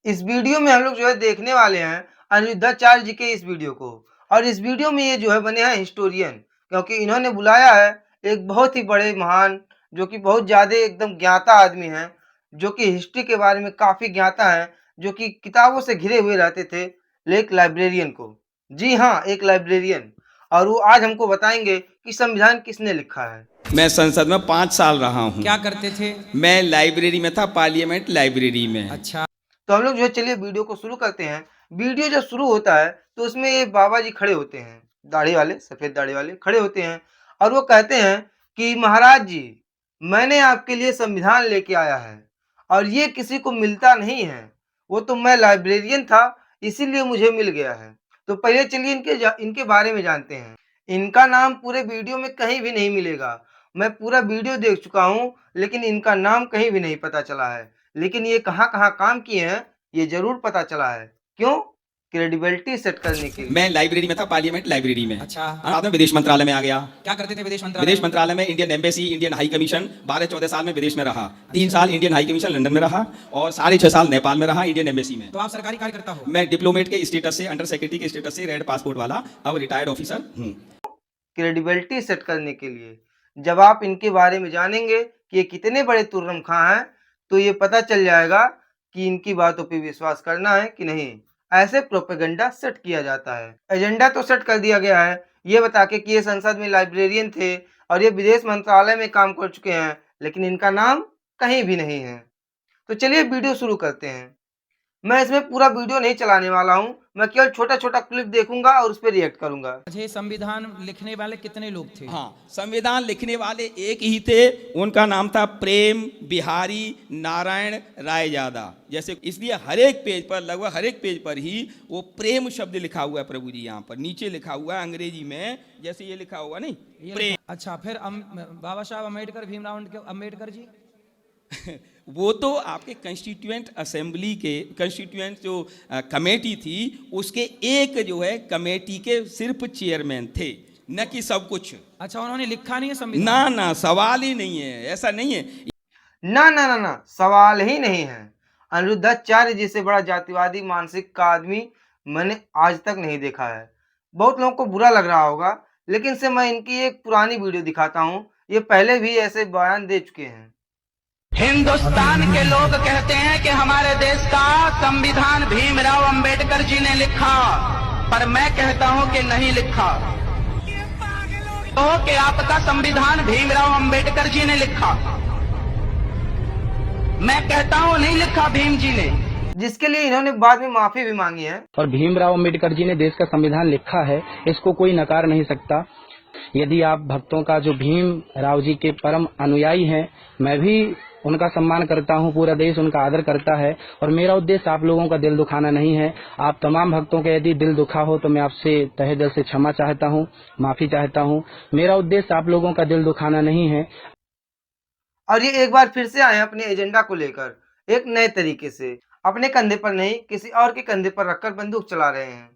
इस वीडियो में हम लोग जो है देखने वाले हैं अनिरुद्धाचार्य जी के इस वीडियो को। और इस वीडियो में ये जो है बने हैं हिस्टोरियन, क्योंकि इन्होंने बुलाया है एक बहुत ही बड़े महान, जो कि बहुत ज्यादा एकदम ज्ञाता आदमी हैं, जो कि हिस्ट्री के बारे में काफी ज्ञाता हैं, जो कि किताबों से घिरे हुए रहते थे, एक लाइब्रेरियन को। जी हाँ, एक लाइब्रेरियन। और वो आज हमको बताएंगे कि संविधान किसने लिखा है। मैं संसद में 5 साल रहा हूँ। क्या करते थे? मैं लाइब्रेरी में था, पार्लियामेंट लाइब्रेरी में। अच्छा। तो हम लोग जो है चलिए वीडियो को शुरू करते हैं। वीडियो जब शुरू होता है तो उसमें ये बाबा जी खड़े होते हैं, दाढ़ी वाले, सफेद दाढ़ी वाले खड़े होते हैं, और वो कहते हैं कि महाराज जी, मैंने आपके लिए संविधान लेके आया है और ये किसी को मिलता नहीं है। वो तो मैं लाइब्रेरियन था, इसीलिए मुझे मिल गया है। तो पहले चलिए इनके बारे में जानते हैं। इनका नाम पूरे वीडियो में कहीं भी नहीं मिलेगा। मैं पूरा वीडियो देख चुका हूँ, लेकिन इनका नाम कहीं भी नहीं पता चला है। लेकिन ये कहाँ-कहाँ काम किए हैं, ये ज़रूर पता चला है। क्यों? क्रेडिबिलिटी सेट करने के लिए। मैं लाइब्रेरी में था, पार्लियामेंट लाइब्रेरी में। अच्छा। बाद में विदेश मंत्रालय में आ गया। क्या करते थे विदेश मंत्रालय? विदेश मंत्रालय में Indian embassy, Indian high commission, 12-14 साल में विदेश में रहा। 3 साल इंडियन हाई कमीशन लंदन में रहा और 6.5 साल नेपाल में रहा, इंडियन एम्बेसी में। तो आप सरकारी कार्यकर्ता हो? मैं डिप्लोमेट के स्टेटस से, अंडर सेक्रेटरी के स्टेटस से, रेड पासपोर्ट वाला, अब रिटायर्ड ऑफिसर हूँ। क्रेडिबिलिटी सेट करने के लिए। जब आप इनके बारे में जानेंगे कि ये कितने बड़े तुर्रम खां हैं, तो ये पता चल जाएगा कि इनकी बातों पे विश्वास करना है कि नहीं। ऐसे प्रोपेगेंडा सेट किया जाता है। एजेंडा तो सेट कर दिया गया है, ये बता के कि ये संसद में लाइब्रेरियन थे और ये विदेश मंत्रालय में काम कर चुके हैं, लेकिन इनका नाम कहीं भी नहीं है। तो चलिए वीडियो शुरू करते हैं। मैं इसमें पूरा वीडियो नहीं चलाने वाला हूँ, मैं केवल छोटा-छोटा क्लिप देखूंगा और उस पर रिएक्ट करूंगा। अच्छा, संविधान लिखने वाले कितने लोग थे? हाँ, संविधान लिखने वाले एक ही थे, उनका नाम था प्रेम बिहारी नारायण रायजादा। जैसे इसलिए हर एक पेज पर, लगभग हर एक पेज पर ही वो प्रेम शब्द लिखा हुआ है प्रभु जी। यहाँ पर नीचे लिखा हुआ है अंग्रेजी में, जैसे ये लिखा हुआ नहीं, प्रेम। अच्छा, फिर बाबा साहब अम्बेडकर, भीमराव अम्बेडकर जी? वो तो आपके कंस्टिट्यूएंट असेंबली के, कंस्टिट्यूएंट जो कमेटी थी, उसके एक जो है कमेटी के सिर्फ चेयरमैन थे, न कि सब कुछ। अच्छा, उन्होंने लिखा नहीं है संविधान? ना ना, सवाल ही नहीं है, ऐसा नहीं है। ना ना ना ना, सवाल ही नहीं है। अनिरुद्धाचार्य जी से बड़ा जातिवादी मानसिक का आदमी मैंने आज तक नहीं देखा है। बहुत लोगों को बुरा लग रहा होगा, लेकिन से मैं इनकी एक पुरानी वीडियो दिखाता हूँ। ये पहले भी ऐसे बयान दे चुके हैं। हिंदुस्तान के लोग कहते हैं कि हमारे देश का संविधान भीमराव अंबेडकर जी ने लिखा, पर मैं कहता हूं कि नहीं लिखा। तो कि आपका संविधान भीमराव अंबेडकर जी ने लिखा, मैं कहता हूं नहीं लिखा भीम जी ने, जिसके लिए इन्होंने बाद में माफी भी मांगी है। और भीमराव अंबेडकर जी ने देश का संविधान लिखा है, इसको कोई नकार नहीं सकता। यदि आप भक्तों का जो भीम राव जी के परम अनुयायी हैं, मैं भी उनका सम्मान करता हूं, पूरा देश उनका आदर करता है। और मेरा उद्देश्य आप लोगों का दिल दुखाना नहीं है। आप तमाम भक्तों का यदि दिल दुखा हो तो मैं आपसे तहे दिल से क्षमा चाहता हूं, माफी चाहता हूं। मेरा उद्देश्य आप लोगों का दिल दुखाना नहीं है। और ये एक बार फिर से आए अपने एजेंडा को लेकर, एक नए तरीके से, अपने कंधे पर नहीं किसी और के कंधे पर रखकर बंदूक चला रहे हैं।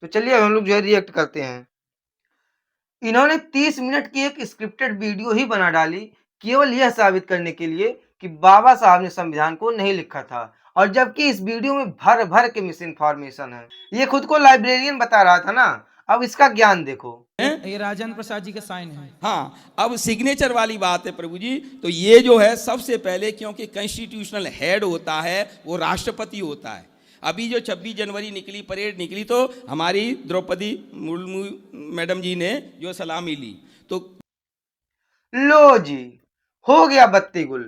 तो चलिए हम लोग जो है रिएक्ट करते हैं। इन्होंने 30 मिनट की एक स्क्रिप्टेड वीडियो ही बना डाली, केवल यह साबित करने के लिए कि बाबा साहब ने संविधान को नहीं लिखा था, और जबकि इस वीडियो में भर भर के मिस इन्फॉर्मेशन है। ये खुद को लाइब्रेरियन बता रहा था ना, अब इसका ज्ञान देखो। ये राजेंद्र प्रसाद जी के साइन है। हाँ, अब सिग्नेचर वाली बात है प्रभु जी। तो ये जो है सबसे पहले, क्योंकि कॉन्स्टिट्यूशनल हेड होता है वो राष्ट्रपति होता है। अभी जो 26 जनवरी निकली, परेड निकली, तो हमारी द्रौपदी मुर्मू मैडम जी ने जो सलामी ली, तो लो जी, हो गया बत्ती गुल।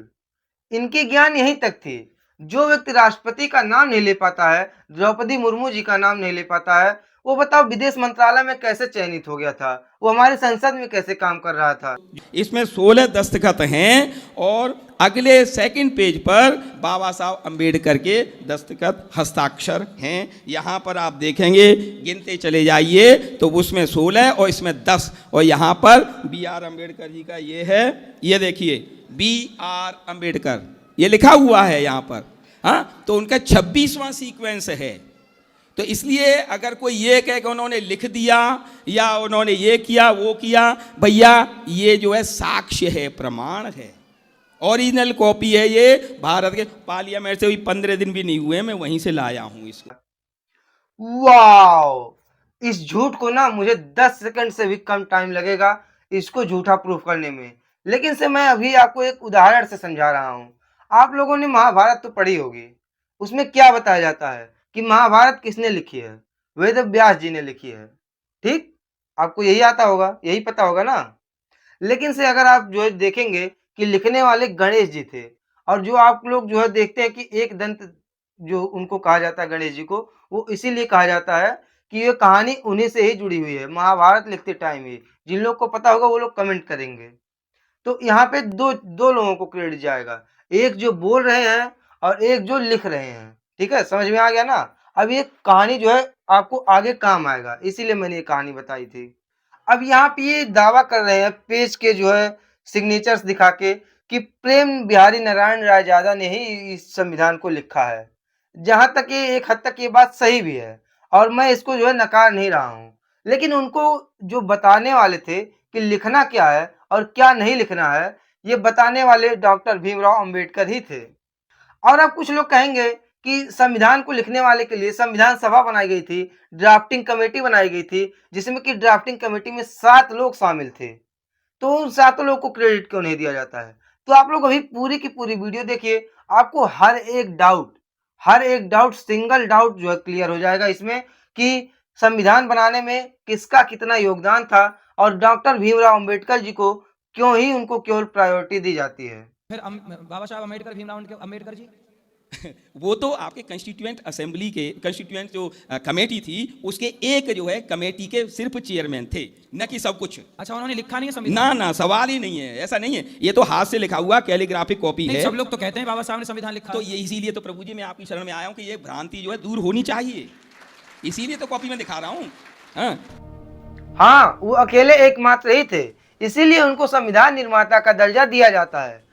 इनकी ज्ञान यहीं तक थी। जो व्यक्ति राष्ट्रपति का नाम नहीं ले पाता है, द्रौपदी मुर्मू जी का नाम नहीं ले पाता है, वो बताओ विदेश मंत्रालय में कैसे चयनित हो गया था, वो हमारे संसद में कैसे काम कर रहा था। इसमें 16 दस्तखत हैं और अगले सेकंड पेज पर बाबा साहब अंबेडकर के दस्तखत हस्ताक्षर हैं। यहाँ पर आप देखेंगे, गिनते चले जाइए, तो उसमें 16 और इसमें 10, और यहाँ पर BR अंबेडकर जी का ये है, ये देखिए BR अंबेडकर ये लिखा हुआ है यहाँ पर। हाँ, तो उनका 26वां सीक्वेंस है। तो इसलिए अगर कोई ये कहे कि उन्होंने लिख दिया या उन्होंने ये किया वो किया, भैया ये जो है साक्ष्य है, प्रमाण है। ओरिजिनल कॉपी है ये, भारत के पार्लियामेंट से भी 15 दिन भी नहीं हुए, मैं वहीं से लाया हूं इसको। वाओ, इस झूठ को ना मुझे 10 सेकंड से भी कम टाइम लगेगा इसको झूठा प्रूफ करने में, लेकिन से मैं अभी आपको एक उदाहरण से समझा रहा हूँ। आप लोगों ने महाभारत तो पढ़ी होगी, उसमें क्या बताया जाता है कि महाभारत किसने लिखी है? वेद व्यास जी ने लिखी है। ठीक, आपको यही आता होगा, यही पता होगा ना। लेकिन से अगर आप जो है देखेंगे कि लिखने वाले गणेश जी थे, और जो आप लोग जो है देखते हैं कि एक दंत जो उनको कहा जाता है गणेश जी को, वो इसीलिए कहा जाता है कि ये कहानी उन्हीं से ही जुड़ी हुई है, महाभारत लिखते टाइम ही। जिन लोग को पता होगा वो लोग कमेंट करेंगे। तो यहाँ पे दो दो लोगों को क्रेडिट जाएगा, एक जो बोल रहे हैं और एक जो लिख रहे हैं। ठीक है, समझ में आ गया ना। अब ये कहानी जो है आपको आगे काम आएगा, इसीलिए मैंने ये कहानी बताई थी। अब यहाँ पे ये दावा कर रहे हैं पेज के जो है सिग्नेचर्स दिखा के कि प्रेम बिहारी नारायण रायजादा ने ही इस संविधान को लिखा है। जहां तक ये एक हद तक ये बात सही भी है, और मैं इसको जो है नकार नहीं रहा हूँ, लेकिन उनको जो बताने वाले थे कि लिखना क्या है और क्या नहीं लिखना है, ये बताने वाले डॉक्टर भीमराव अंबेडकर ही थे। और अब कुछ लोग कहेंगे कि संविधान को लिखने वाले के लिए संविधान सभा बनाई गई थी, ड्राफ्टिंग कमेटी बनाई गई थी, जिसमें कि ड्राफ्टिंग कमेटी में 7 लोग शामिल थे। तो उन 7 लोग को क्रेडिट क्यों नहीं दिया जाता है? तो आप लोग अभी पूरी की पूरी वीडियो देखिए, आपको हर एक डाउट सिंगल डाउट जो है क्लियर हो जाएगा इसमें कि संविधान बनाने में किसका कितना योगदान था, और डॉक्टर भीमराव अंबेडकर जी को क्यों ही उनको केवल प्रायोरिटी दी जाती है। फिर बाबा साहब अम्बेडकर भीमराव अम्बेडकर जी। वो तो आपके कंस्टिट्यूएंट असेंबली के कंस्टिट्यूएंट जो कमेटी थी उसके एक जो है कमेटी के सिर्फ चेयरमैन थे, न कि सब कुछ। अच्छा, उन्होंने लिखा नहीं है संविधान? ना सवाल ही नहीं है, ऐसा नहीं है। ये तो हाथ से लिखा हुआ कैलीग्राफिक कॉपी है। सब लोग तो कहते हैं बाबा साहब ने संविधान लिखा। तो ये इसीलिए तो प्रभु जी मैं आपकी शरण में आया हूँ कि ये भ्रांति जो है दूर होनी चाहिए, इसीलिए तो कॉपी में दिखा रहा हूँ। हाँ, वो अकेले एकमात्र ही थे, इसीलिए उनको संविधान निर्माता का दर्जा दिया जाता है।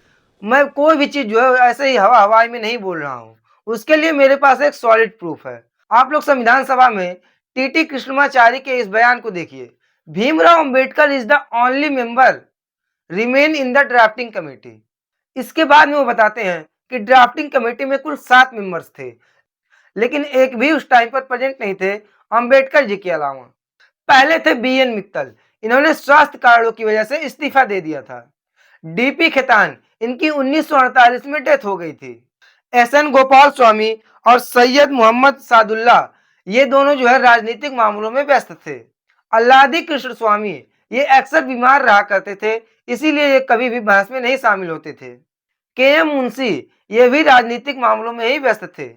मैं कोई भी चीज जो है ऐसे ही हवाई में नहीं बोल रहा हूँ, उसके लिए मेरे पास एक सॉलिड प्रूफ है। आप लोग संविधान सभा में टीटी कृष्णमाचारी के इस बयान को देखिए, Bhimrao Ambedkar is the only member remain in the drafting committee. इसके बाद में वो बताते हैं कि ड्राफ्टिंग कमेटी में कुल 7 मेंबर्स थे, लेकिन एक भी उस टाइम पर प्रेजेंट नहीं थे अंबेडकर जी के अलावा। पहले थे BN मित्तल, इन्होंने स्वास्थ्य कारणों की वजह से इस्तीफा दे दिया था। DP खेतान, इनकी 1948 में डेथ हो गई थी। SN गोपाल स्वामी और सैयद मोहम्मद सादुल्ला, ये दोनों जो है राजनीतिक मामलों में व्यस्त थे। अल्लादी कृष्ण स्वामी, ये अक्सर बीमार रहा करते थे, इसीलिए ये कभी भी बहस में नहीं शामिल होते थे। KM मुंशी, ये भी राजनीतिक मामलों में ही व्यस्त थे।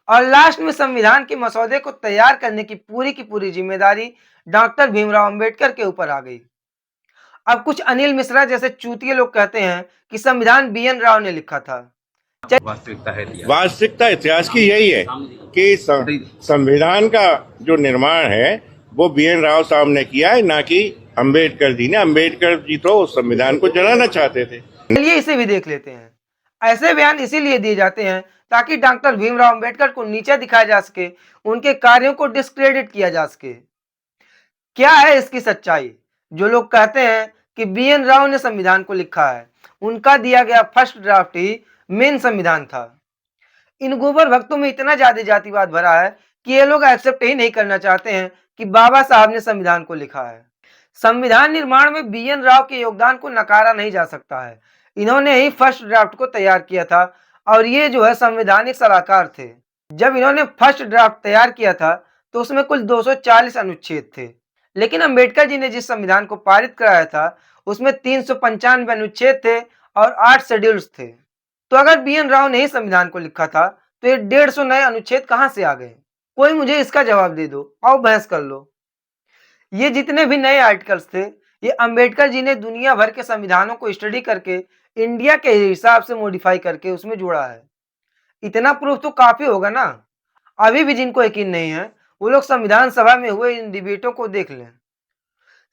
और लास्ट में संविधान के मसौदे को तैयार करने की पूरी जिम्मेदारी डॉक्टर भीमराव अंबेडकर के ऊपर आ गई। अब कुछ अनिल मिश्रा जैसे चूतिए लोग कहते हैं कि संविधान BN राव ने लिखा था। वास्तविकता इतिहास की यही है कि संविधान का जो निर्माण है वो BN राव साहब ने किया है, ना कि अंबेडकर जी ने। अंबेडकर जी तो संविधान को जलाना चाहते थे। चलिए इसे भी देख लेते हैं। ऐसे बयान इसीलिए दिए जाते हैं ताकि डॉक्टर भीमराव अंबेडकर को नीचा दिखाया जा सके, उनके कार्यों को डिस्क्रेडिट किया जा सके। क्या है इसकी सच्चाई? जो लोग कहते हैं कि BN राव ने संविधान को लिखा है, उनका दिया गया फर्स्ट ड्राफ्ट ही मेन संविधान था। इन गोबर भक्तों में इतना ज्यादा जातिवाद भरा है कि ये लोग एक्सेप्ट ही नहीं करना चाहते हैं कि बाबा साहब ने संविधान को लिखा है। संविधान निर्माण में BN राव के योगदान को नकारा नहीं जा सकता है। इन्होंने ही फर्स्ट ड्राफ्ट को तैयार किया था, और ये जो है संवैधानिक सलाहकार थे। जब इन्होंने फर्स्ट ड्राफ्ट तैयार किया था तो उसमें कुल 240 अनुच्छेद थे, लेकिन अंबेडकर जी ने जिस संविधान को पारित कराया था उसमें 395 अनुच्छेद थे और 8 शेड्यूल्स थे। तो अगर BN राव ने ही संविधान को लिखा था तो ये 150 नए अनुच्छेद कहां से आ गए? कोई मुझे इसका जवाब दे दो, आओ बहस कर लो। ये जितने भी नए आर्टिकल्स थे, ये अंबेडकर जी ने दुनिया भर के संविधानों को स्टडी करके इंडिया के हिसाब से मॉडिफाई करके उसमें जोड़ा है। इतना प्रूफ तो काफी होगा ना। अभी भी जिनको यकीन नहीं है वो लोग संविधान सभा में हुए इन डिबेटों को देख लें।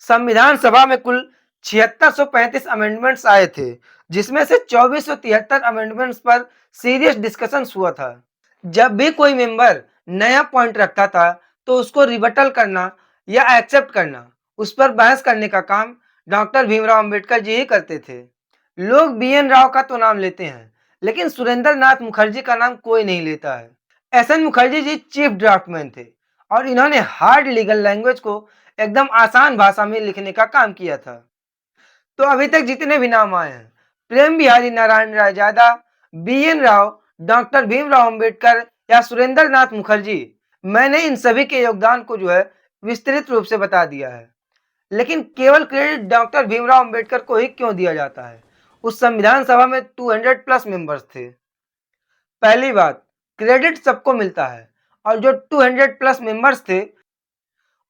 संविधान सभा में कुल 7635 अमेंडमेंट्स आए थे, जिसमें से 2473 अमेंडमेंट्स पर सीरियस डिस्कशन हुआ था। जब भी कोई मेंबर नया पॉइंट रखता था तो उसको रिबटल करना या एक्सेप्ट करना, उस पर बहस करने का काम डॉक्टर भीमराव अंबेडकर जी ही करते थे। लोग BN राव का तो नाम लेते हैं, लेकिन सुरेंद्र नाथ मुखर्जी का नाम कोई नहीं लेता है। SN Mukherjee ji chief draughtsman थे और इन्होंने हार्ड लीगल लैंग्वेज को एकदम आसान भाषा में लिखने का काम किया था। तो अभी तक जितने भी नाम आए हैं, प्रेम बिहारी नारायण रायजादा, BN राव, डॉक्टर भीमराव अंबेडकर या सुरेंद्र नाथ मुखर्जी, मैंने इन सभी के योगदान को जो है विस्तृत रूप से बता दिया है। लेकिन केवल क्रेडिट डॉक्टर भीमराव अंबेडकर को ही क्यों दिया जाता है? उस संविधान सभा में 200 प्लस मेंबर्स थे। पहली बात, क्रेडिट सबको मिलता है और जो 200 प्लस मेंबर्स थे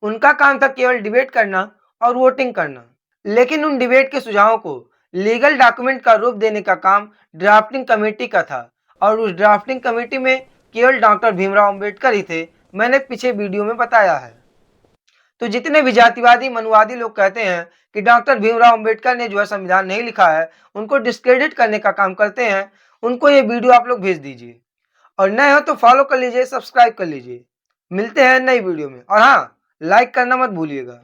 उनका काम था केवल डिबेट करना और वोटिंग करना, लेकिन उन डिबेट के सुझावों को लीगल डॉक्यूमेंट का रूप देने का काम ड्राफ्टिंग कमेटी का था और उस ड्राफ्टिंग कमेटी में केवल डॉक्टर भीमराव अंबेडकर ही थे। मैंने पीछे वीडियो में बताया है। तो जितने भी जातिवादी मनुवादी लोग कहते हैं कि डॉक्टर भीमराव अंबेडकर ने जो है संविधान नहीं लिखा है, उनको डिस्क्रेडिट करने का काम करते हैं, उनको ये वीडियो आप लोग भेज दीजिए और नए हो तो फॉलो कर लीजिए, सब्सक्राइब कर लीजिए। मिलते हैं नई वीडियो में और हाँ, लाइक करना मत भूलिएगा।